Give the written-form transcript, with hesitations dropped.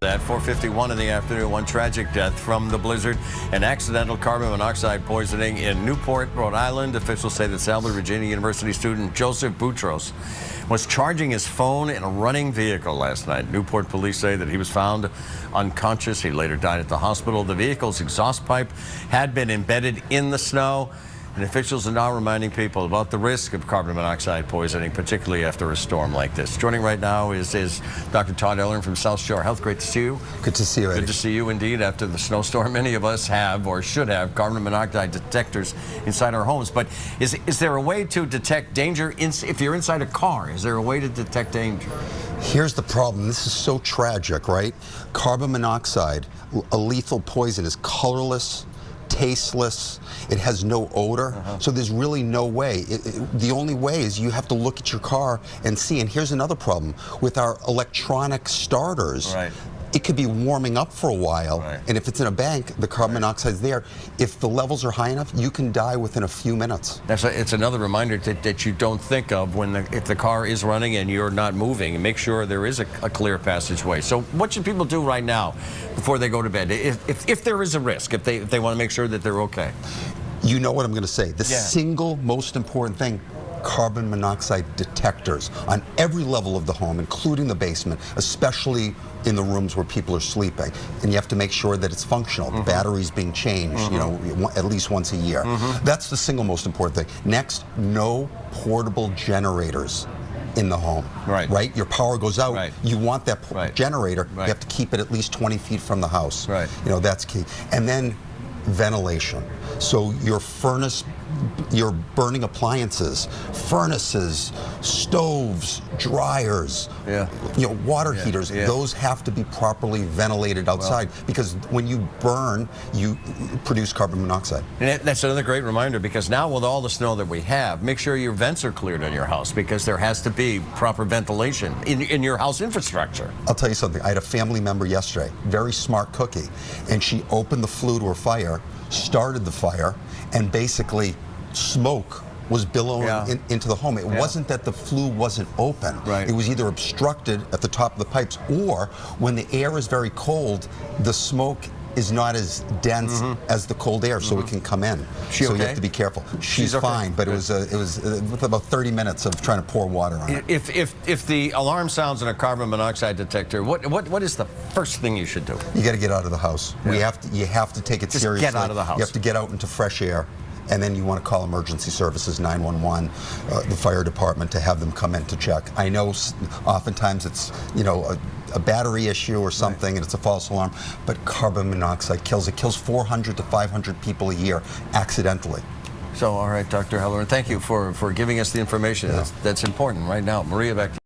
At 4:51 in the afternoon, one tragic death from the blizzard, an accidental carbon monoxide poisoning in Newport, Rhode Island. Officials say that Salve Regina University student Joseph Boutros was charging his phone in a running vehicle last night. Newport police say that he was found unconscious. He later died at the hospital. The vehicle's exhaust pipe had been embedded in the snow. And officials are now reminding people about the risk of carbon monoxide poisoning, particularly after a storm like this. Joining right now is Dr. Todd Ellern from South Shore Health. Great to see you. Good to see you, Eddie. Good to see you indeed. After the snowstorm, many of us have or should have carbon monoxide detectors inside our homes. But is there a way to detect danger if you're inside a car? Is there a way to detect danger? Here's the problem. This is so tragic, right? Carbon monoxide, a lethal poison, is colorless, tasteless, it has no odor, so there's really no way. The only way is you have to look at your car and see. And here's another problem with our electronic starters. Right. It could be warming up for a while, and if it's in a bank, the carbon monoxide's there. If the levels are high enough, you can die within a few minutes. It's another reminder that you don't think of if the car is running and you're not moving, and make sure there is a clear passageway. So what should people do right now before they go to bed, if there is a risk, if they want to make sure that they're okay? You know what I'm going to say. The single most important thing: carbon monoxide detectors on every level of the home, including the basement, especially in the rooms where people are sleeping. And you have to make sure that it's functional. The battery's being changed, you know, at least once a year. That's the single most important thing. Next, no portable generators in the home. Right? Your power goes out. You want that generator. You have to keep it at least 20 feet from the house. You know, that's key. And then ventilation. So your furnace, your burning appliances, furnaces, stoves, dryers, you know, water heaters, those have to be properly ventilated outside, because when you burn, you produce carbon monoxide. And that's another great reminder, because now with all the snow that we have, make sure your vents are cleared in your house, because there has to be proper ventilation in your house infrastructure. I'll tell you something. I had a family member yesterday, very smart cookie, and she opened the flue to her fire, started the fire, and basically smoke was billowing into the home. It wasn't that the flue wasn't open. It was either obstructed at the top of the pipes, or when the air is very cold, the smoke is not as dense as the cold air, so it can come in. So you have to be careful. She's fine, but it was about 30 minutes of trying to pour water on it. If the alarm sounds in a carbon monoxide detector, what is the first thing you should do? You got to get out of the house. You have to take it seriously. Just get out of the house. You have to get out into fresh air. And then you want to call emergency services, 911, the fire department, to have them come in to check. I know oftentimes it's, you know, a battery issue or something, and it's a false alarm, but carbon monoxide kills. It kills 400 to 500 people a year accidentally. So, all right, Dr. Ellern, thank you for giving us the information. That's important right now. Maria, back to you.